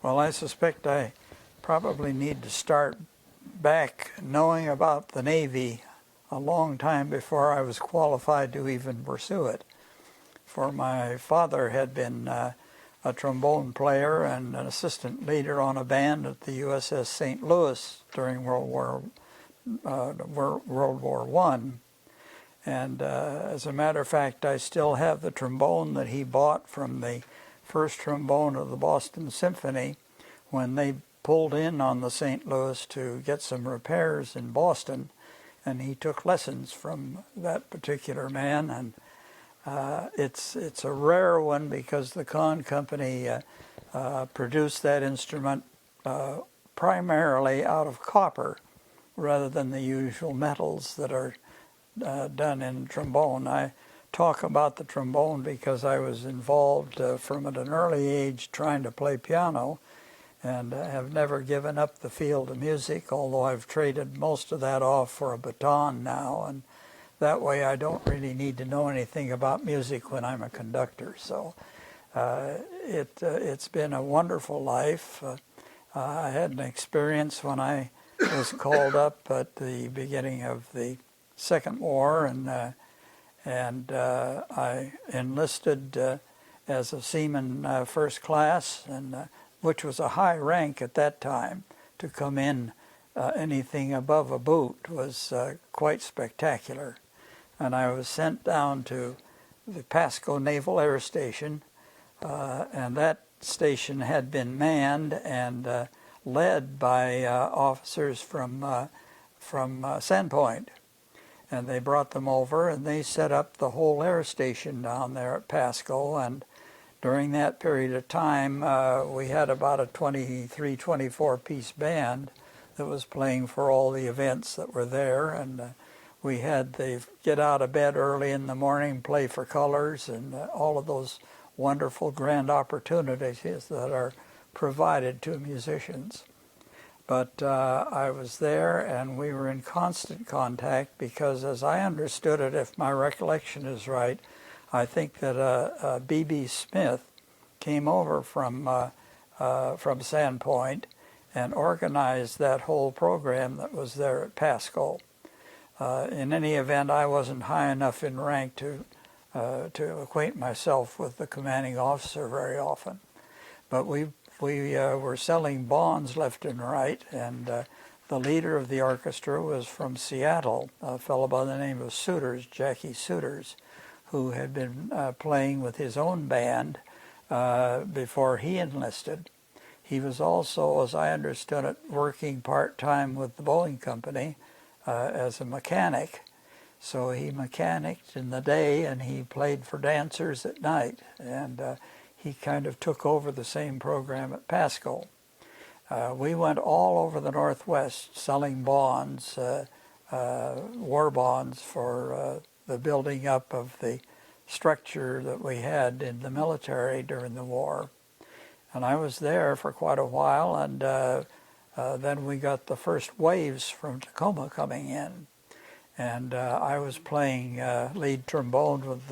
Well, I suspect I probably need to start back knowing about the Navy a long time before I was qualified to even pursue it. For my father had been a trombone player and an assistant leader on a band at the USS St. Louis during World War I. And as a matter of fact, I still have the trombone that he bought from the first trombone of the Boston Symphony when they pulled in on the St. Louis to get some repairs in Boston, and he took lessons from that particular man. And it's a rare one because the Kahn Company produced that instrument primarily out of copper rather than the usual metals that are done in trombone. I talk about the trombone because I was involved from at an early age trying to play piano, and have never given up the field of music, although I've traded most of that off for a baton now, and that way I don't really need to know anything about music when I'm a conductor. So it's been a wonderful life. I had an experience when I was called up at the beginning of the Second War, and I enlisted as a seaman first class, and which was a high rank at that time. To come in anything above a boot was quite spectacular. And I was sent down to the Pasco Naval Air Station, and that station had been manned and led by officers from Sandpoint. And they brought them over, and they set up the whole air station down there at Pasco. And during that period of time, we had about a 23, 24-piece band that was playing for all the events that were there. And we had the get out of bed early in the morning, play for colors, and all of those wonderful grand opportunities that are provided to musicians. But I was there, and we were in constant contact because, as I understood it, if my recollection is right, I think that B.B. Smith came over from Sandpoint and organized that whole program that was there at Pasco. In any event, I wasn't high enough in rank to acquaint myself with the commanding officer very often. But we were selling bonds left and right, and the leader of the orchestra was from Seattle, a fellow by the name of Jackie Souters, who had been playing with his own band before he enlisted. He was also, as I understood it, working part-time with the Boeing Company as a mechanic. So he mechanicked in the day and he played for dancers at night, and he kind of took over the same program at Pasco. We went all over the Northwest selling bonds, war bonds for the building up of the structure that we had in the military during the war. And I was there for quite a while, and then we got the first waves from Tacoma coming in. And I was playing lead trombone with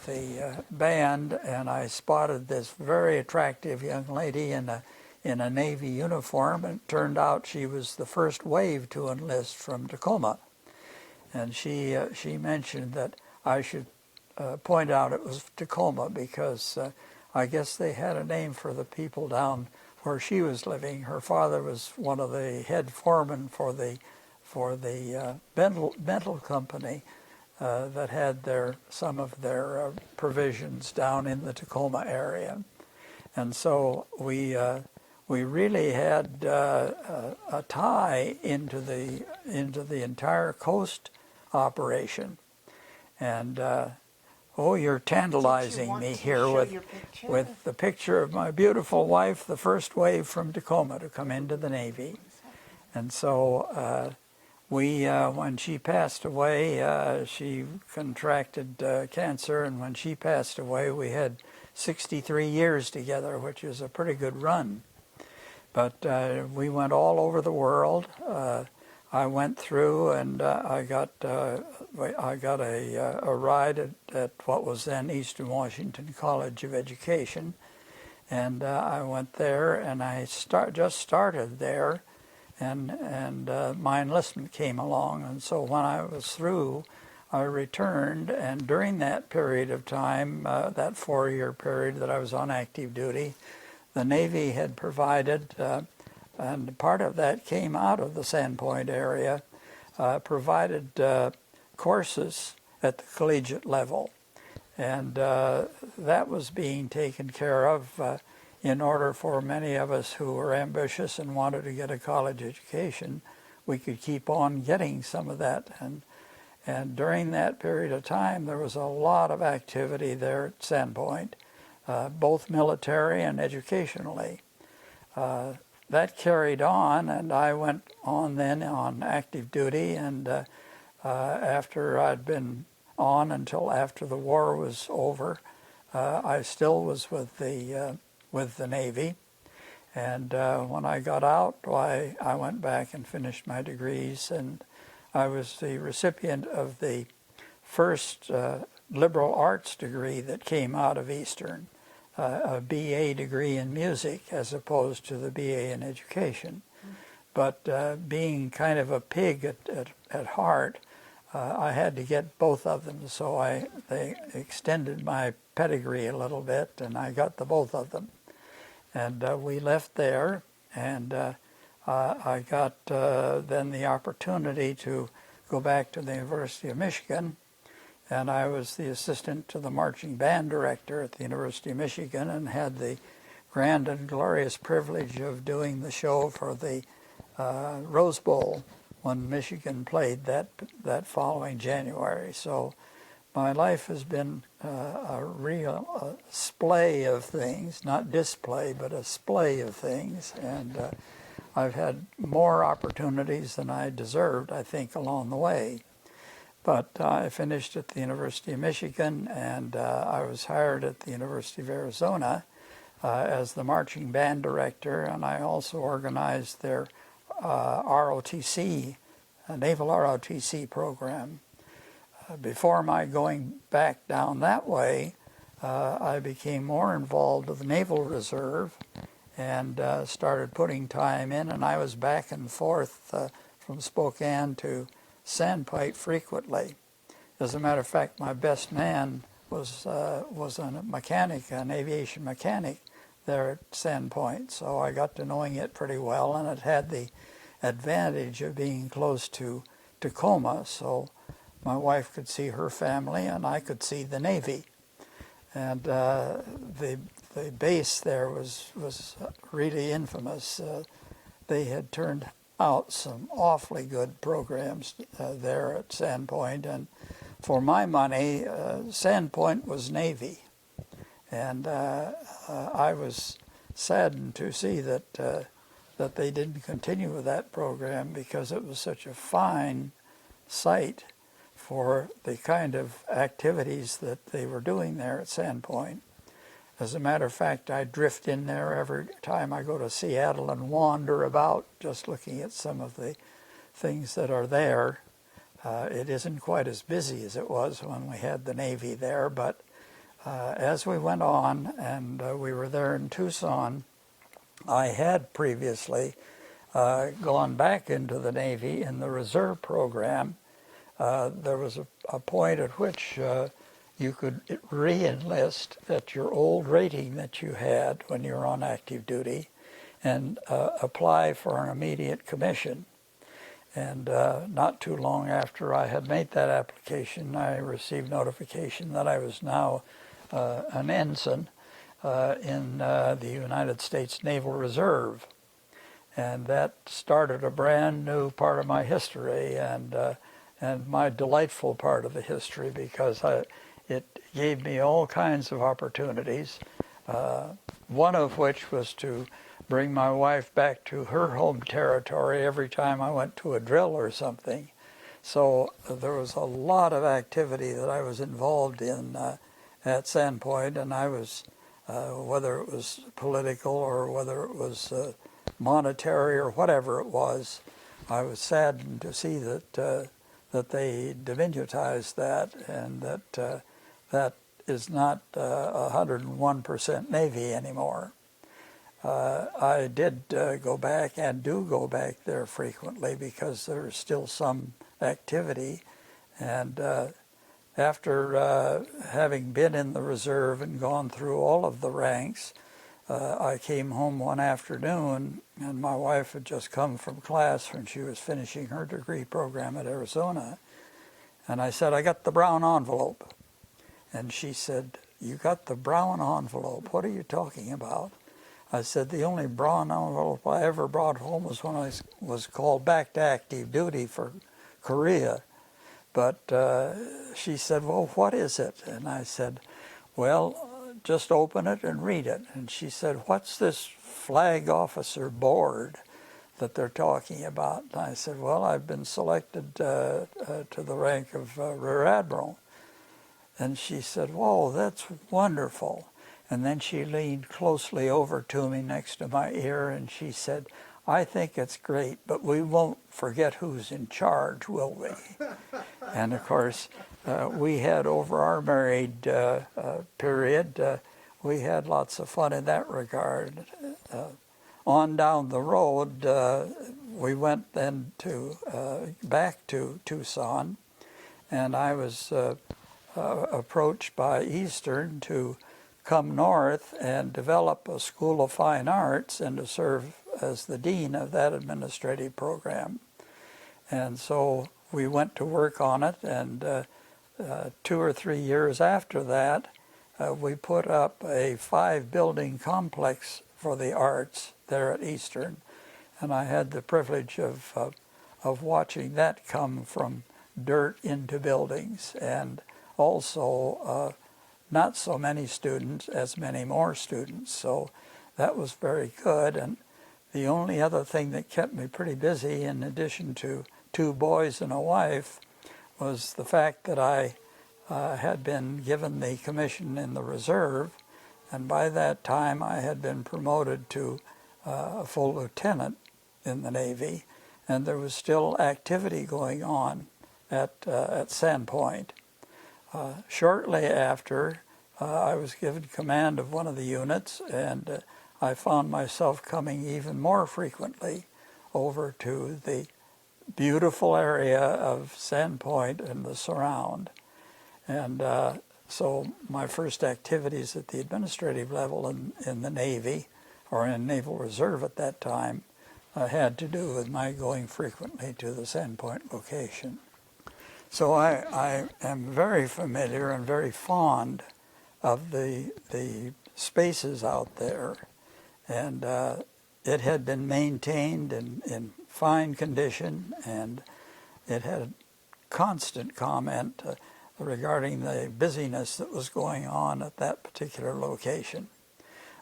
the band, and I spotted this very attractive young lady in a Navy uniform, and it turned out she was the first wave to enlist from Tacoma. And she mentioned that I should point out it was Tacoma because I guess they had a name for the people down where she was living. Her father was one of the head foremen for the Bentel company that had some of their provisions down in the Tacoma area. And so we really had a tie into the entire coast operation. And you're tantalizing me here with the picture of my beautiful wife, the first wave from Tacoma to come into the Navy. And so when she passed away, she contracted cancer, and when she passed away, we had 63 years together, which is a pretty good run. But we went all over the world. I went through, and I got a ride at what was then Eastern Washington College of Education, And I went there, and I just started there, and my enlistment came along. And so when I was through, I returned, and during that period of time, that 4-year period that I was on active duty, the Navy had provided, and part of that came out of the Sandpoint area, provided courses at the collegiate level. And that was being taken care of in order for many of us who were ambitious and wanted to get a college education. We could keep on getting some of that. And during that period of time, there was a lot of activity there at Sandpoint, both military and educationally. That carried on, and I went on then on active duty, and after I'd been on until after the war was over, I still was with the Navy. And when I got out, I went back and finished my degrees, and I was the recipient of the first liberal arts degree that came out of Eastern, a BA degree in music as opposed to the BA in education. But being kind of a pig at heart, I had to get both of them, so they extended my pedigree a little bit, and I got the both of them. And we left there, and I got then the opportunity to go back to the University of Michigan, and I was the assistant to the marching band director at the University of Michigan, and had the grand and glorious privilege of doing the show for the Rose Bowl when Michigan played that following January. So my life has been a real splay of things, not display, but a splay of things. And I've had more opportunities than I deserved, I think, along the way. But I finished at the University of Michigan, and I was hired at the University of Arizona as the marching band director, and I also organized their ROTC, Naval ROTC program. Before my going back down that way, I became more involved with the Naval Reserve and started putting time in, and I was back and forth from Spokane to Sandpipe frequently. As a matter of fact, my best man was a mechanic, an aviation mechanic there at Sandpoint, so I got to knowing it pretty well, and it had the advantage of being close to Tacoma, so my wife could see her family and I could see the Navy. And the base there was really infamous. They had turned out some awfully good programs there at Sandpoint, and for my money, Sandpoint was Navy. And I was saddened to see that they didn't continue with that program, because it was such a fine site for the kind of activities that they were doing there at Sandpoint. As a matter of fact, I drift in there every time I go to Seattle and wander about, just looking at some of the things that are there. It isn't quite as busy as it was when we had the Navy there, but as we went on, and we were there in Tucson, I had previously gone back into the Navy in the reserve program. There was a point at which you could re-enlist at your old rating that you had when you were on active duty and apply for an immediate commission. And not too long after I had made that application, I received notification that I was now an ensign in the United States Naval Reserve. And that started a brand new part of my history, and my delightful part of the history, because it gave me all kinds of opportunities, one of which was to bring my wife back to her home territory every time I went to a drill or something. So there was a lot of activity that I was involved in at Sandpoint, and I was, whether it was political or whether it was monetary or whatever it was, I was saddened to see that they diminutized that, and that is not 101% Navy anymore. I did go back and do go back there frequently because there was still some activity. And after having been in the reserve and gone through all of the ranks, I came home one afternoon, and my wife had just come from class when she was finishing her degree program at Arizona. And I said, I got the brown envelope. And she said, you got the brown envelope? What are you talking about? I said, the only brown envelope I ever brought home was when I was called back to active duty for Korea. But she said, well, what is it? And I said, well, just open it and read it. And she said, what's this flag officer board that they're talking about? And I said, well, I've been selected to the rank of Rear Admiral. And she said, whoa, that's wonderful. And then she leaned closely over to me next to my ear and she said, I think it's great, but we won't forget who's in charge, will we? And of course, we had, over our married period, we had lots of fun in that regard. On down the road, we went then back to Tucson, and I was approached by Eastern to come north and develop a School of Fine Arts and to serve as the dean of that administrative program. And so we went to work on it, and 2 or 3 years after that, we put up a 5-building complex for the arts there at Eastern, and I had the privilege of watching that come from dirt into buildings, and also not so many students as many more students. So that was very good. And the only other thing that kept me pretty busy, in addition to 2 boys and a wife, was the fact that I had been given the commission in the reserve, and by that time I had been promoted to a full lieutenant in the Navy, and there was still activity going on at Sandpoint. Shortly after, I was given command of one of the units, and I found myself coming even more frequently over to the beautiful area of Sandpoint and the surround. And so my first activities at the administrative level in the Navy, or in Naval Reserve at that time, had to do with my going frequently to the Sandpoint location. So I am very familiar and very fond of the spaces out there, and it had been maintained in fine condition, and it had constant comment regarding the busyness that was going on at that particular location.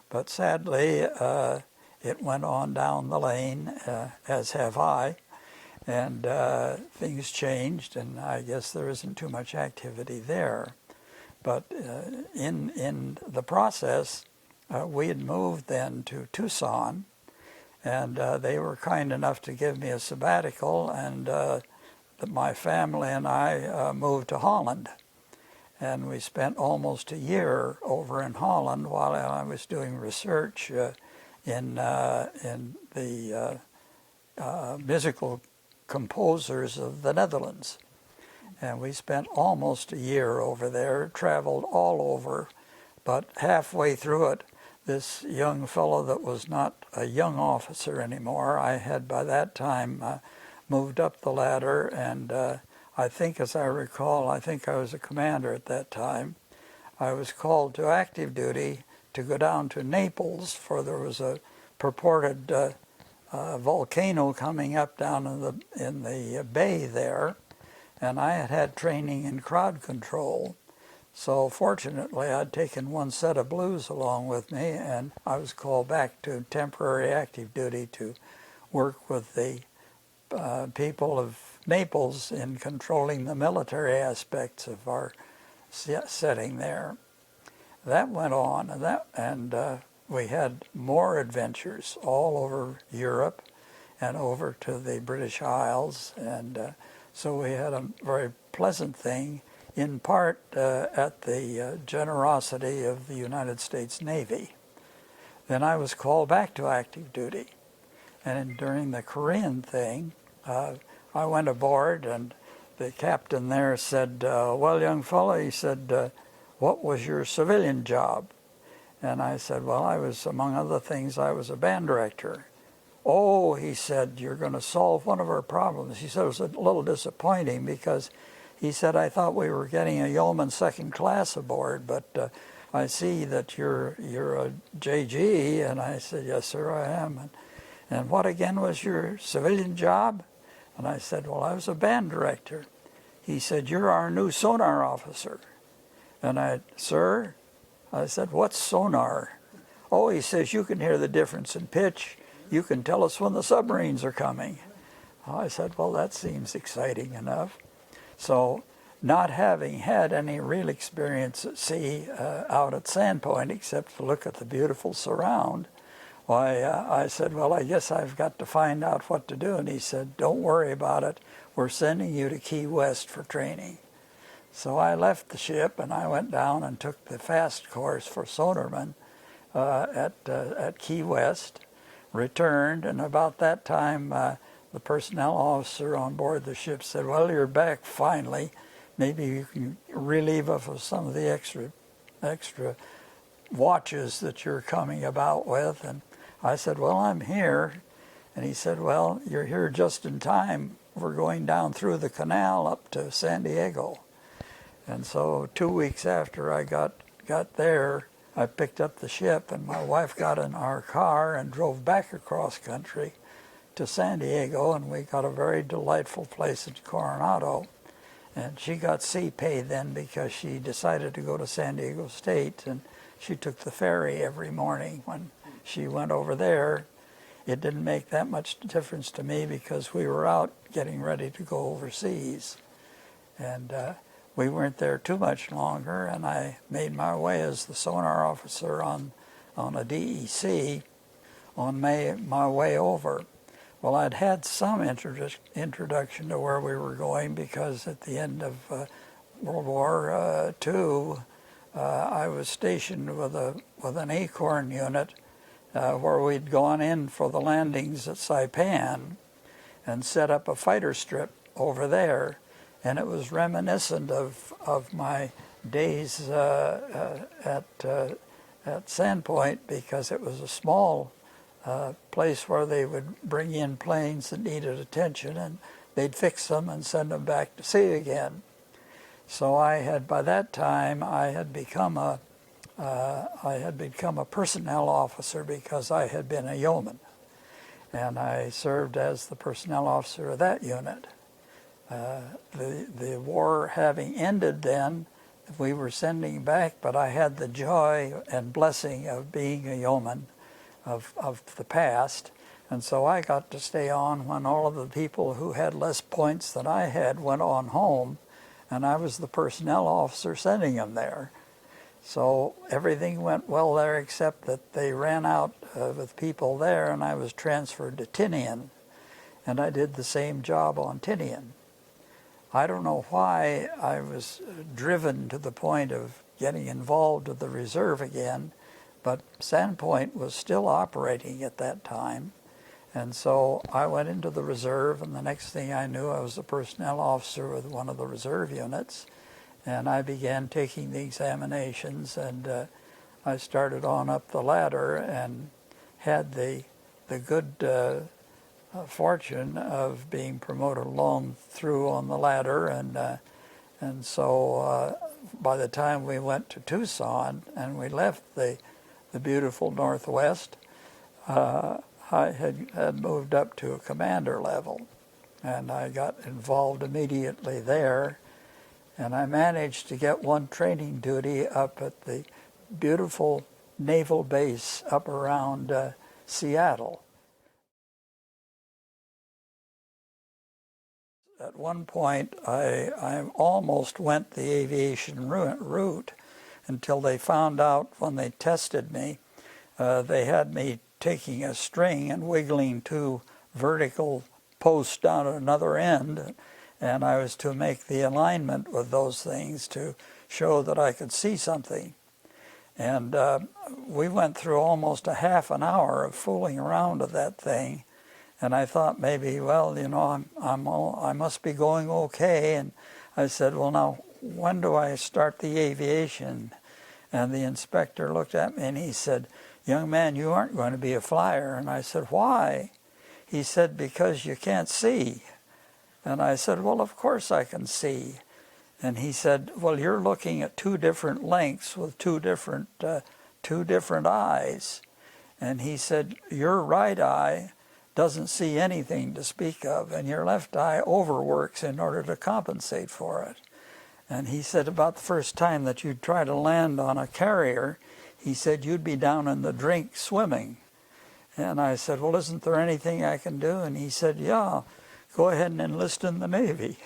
But sadly, it went on down the lane, as have I, and things changed, and I guess there isn't too much activity there. But in the process, we had moved then to Tucson, and they were kind enough to give me a sabbatical, and my family and I moved to Holland. And we spent almost a year over in Holland while I was doing research in the musical composers of the Netherlands. And we spent almost a year over there, traveled all over, but halfway through it, this young fellow that was not a young officer anymore, I had by that time moved up the ladder, and I think, as I recall, I think I was a commander at that time. I was called to active duty to go down to Naples, for there was a purported volcano coming up down in the bay there, and I had had training in crowd control. So fortunately, I'd taken one set of blues along with me, and I was called back to temporary active duty to work with the people of Naples in controlling the military aspects of our setting there. That went on, and we had more adventures all over Europe and over to the British Isles, and so we had a very pleasant thing, in part at the generosity of the United States Navy. then I was called back to active duty. And during the Korean thing, I went aboard, and the captain there said, well, young fella, he said, what was your civilian job? And I said, well, I was, among other things, I was a band director. Oh, he said, you're going to solve one of our problems. He said it was a little disappointing because he said, I thought we were getting a yeoman second class aboard, but I see that you're a JG. And I said, yes, sir, I am. And what again was your civilian job? And I said, well, I was a band director. He said, you're our new sonar officer. And I, sir? I said, what's sonar? Oh, he says, you can hear the difference in pitch. You can tell us when the submarines are coming. I said, well, that seems exciting enough. So not having had any real experience at sea out at Sandpoint, except to look at the beautiful surround, why, I said, well, I guess I've got to find out what to do. And he said, don't worry about it. We're sending you to Key West for training. So I left the ship, and I went down and took the fast course for sonarman at Key West, returned, and about that time the personnel officer on board the ship said, well, you're back finally. Maybe you can relieve us of some of the extra watches that you're coming about with. And I said, well, I'm here. And he said, well, you're here just in time. We're going down through the canal up to San Diego. And so 2 weeks after I got there, I picked up the ship, and my wife got in our car and drove back across country to San Diego, and we got a very delightful place in Coronado. And she got sea pay then because she decided to go to San Diego State, and she took the ferry every morning when she went over there. It didn't make that much difference to me because we were out getting ready to go overseas. And we weren't there too much longer, and I made my way as the sonar officer on a DEC on my way over. Well, I'd had some introduction to where we were going because at the end of World War II, I was stationed with an Acorn unit where we'd gone in for the landings at Saipan and set up a fighter strip over there. And it was reminiscent of my days at Sandpoint because it was a small place where they would bring in planes that needed attention, and they'd fix them and send them back to sea again. So by that time I had become a personnel officer because I had been a yeoman, and I served as the personnel officer of that unit. The war having ended then, we were sending back, but I had the joy and blessing of being a yeoman of the past, and so I got to stay on when all of the people who had less points than I had went on home, and I was the personnel officer sending them there. So everything went well there except that they ran out with people there, and I was transferred to Tinian, and I did the same job on Tinian. I don't know why I was driven to the point of getting involved with the reserve again, but Sandpoint was still operating at that time. And so I went into the reserve, and the next thing I knew, I was a personnel officer with one of the reserve units. And I began taking the examinations, and I started on up the ladder and had the good fortune of being promoted along through on the ladder, and so by the time we went to Tucson and we left the beautiful Northwest, I had moved up to a commander level, and I got involved immediately there, and I managed to get one training duty up at the beautiful naval base up around Seattle. At one point, I almost went the aviation route until they found out when they tested me. They had me taking a string and wiggling two vertical posts down at another end, and I was to make the alignment with those things to show that I could see something. And we went through almost a half an hour of fooling around with that thing. And I thought maybe, well, you know, I must be going okay. And I said, well, now, when do I start the aviation? And the inspector looked at me and he said, young man, you aren't going to be a flyer. And I said, why? He said, because you can't see. And I said, well, of course I can see. And he said, well, you're looking at two different lengths with two different eyes. And he said, your right eye doesn't see anything to speak of, and your left eye overworks in order to compensate for it. And he said, about the first time that you'd try to land on a carrier, he said, you'd be down in the drink swimming. And I said, well, isn't there anything I can do? And he said, yeah, go ahead and enlist in the Navy.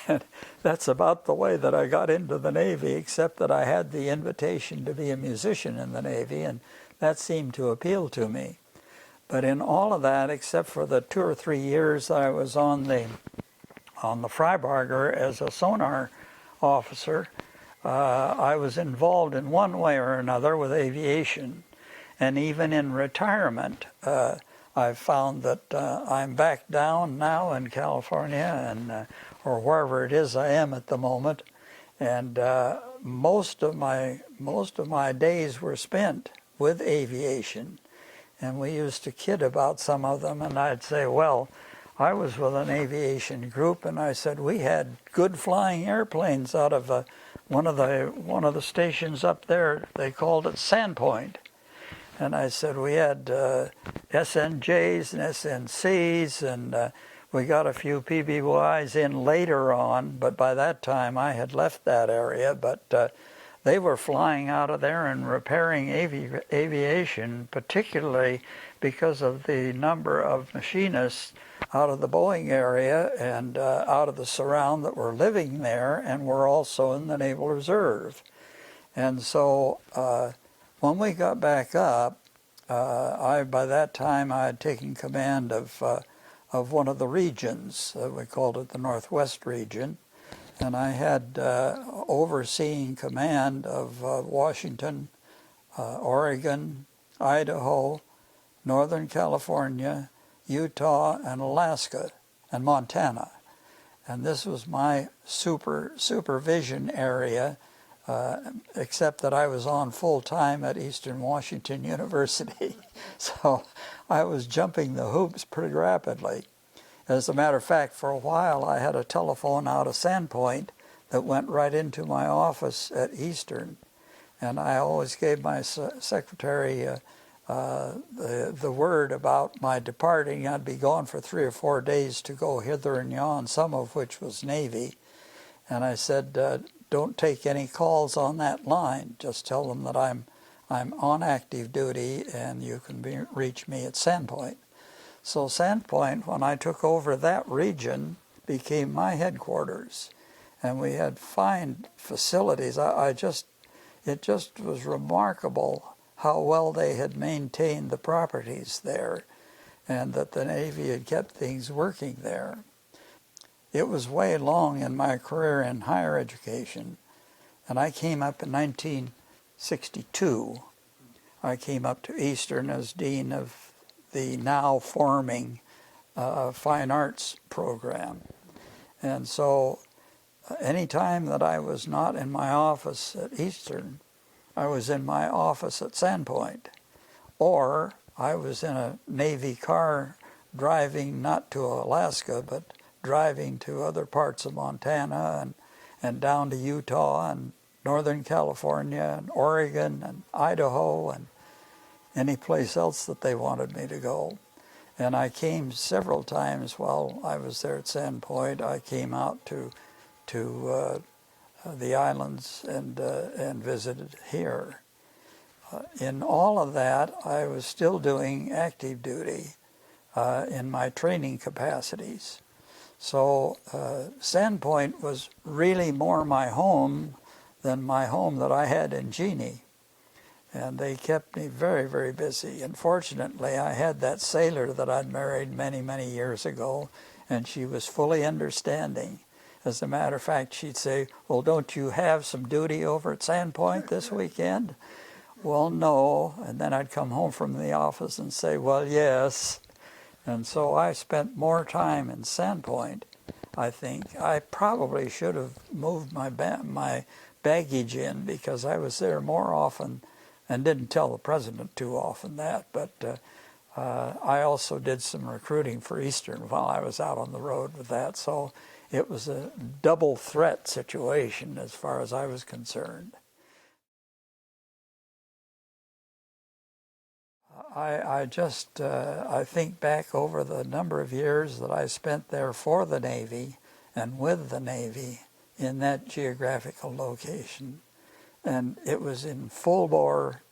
And that's about the way that I got into the Navy, except that I had the invitation to be a musician in the Navy, and that seemed to appeal to me. But in all of that, except for the 2 or 3 years I was on the Freiburger as a sonar officer, I was involved in one way or another with aviation. And even in retirement, I've found that I'm back down now in California, and or wherever it is I am at the moment, and most of my days were spent with aviation. And we used to kid about some of them, and I'd say, well, I was with an aviation group, and I said we had good flying airplanes out of one of the stations up there. They called it Sandpoint. And I said we had SNJs and SNCs, and we got a few PBYs in later on, but by that time I had left that area. But they were flying out of there and repairing aviation, particularly because of the number of machinists out of the Boeing area and out of the surround that were living there and were also in the Naval Reserve. And so when we got back up, by that time I had taken command of one of the regions. We called it the Northwest region. And I had overseeing command of Washington, Oregon, Idaho, Northern California, Utah, and Alaska, and Montana. And this was my supervision area, except that I was on full-time at Eastern Washington University. So I was jumping the hoops pretty rapidly. As a matter of fact, for a while I had a telephone out of Sandpoint that went right into my office at Eastern. And I always gave my secretary the word about my departing. I'd be gone for 3 or 4 days to go hither and yon, some of which was Navy. And I said, don't take any calls on that line. Just tell them that I'm on active duty and you can reach me at Sandpoint. So Sandpoint, when I took over that region, became my headquarters. And we had fine facilities. It just was remarkable how well they had maintained the properties there and that the Navy had kept things working there. It was way long in my career in higher education. And I came up in 1962. I came up to Eastern as dean of the now forming fine arts program. And so any time that I was not in my office at Eastern, I was in my office at Sandpoint. Or I was in a Navy car driving not to Alaska, but driving to other parts of Montana and down to Utah and Northern California and Oregon and Idaho and any place else that they wanted me to go. And I came several times while I was there at Sandpoint. I came out to the islands and visited here. In all of that, I was still doing active duty in my training capacities. So Sandpoint was really more my home than my home that I had in Jeanne. And they kept me very, very busy. And fortunately, I had that sailor that I'd married many, many years ago, and she was fully understanding. As a matter of fact, she'd say, well, don't you have some duty over at Sandpoint this weekend? Well, no. And then I'd come home from the office and say, well, yes. And so I spent more time in Sandpoint, I think. I probably should have moved my baggage in, because I was there more often and didn't tell the president too often that. But I also did some recruiting for Eastern while I was out on the road with that. So it was a double threat situation as far as I was concerned. I think back over the number of years that I spent there for the Navy and with the Navy in that geographical location. And it was in full bore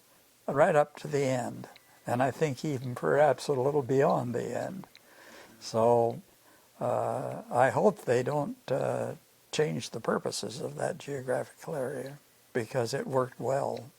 right up to the end. And I think even perhaps a little beyond the end. So I hope they don't change the purposes of that geographical area, because it worked well.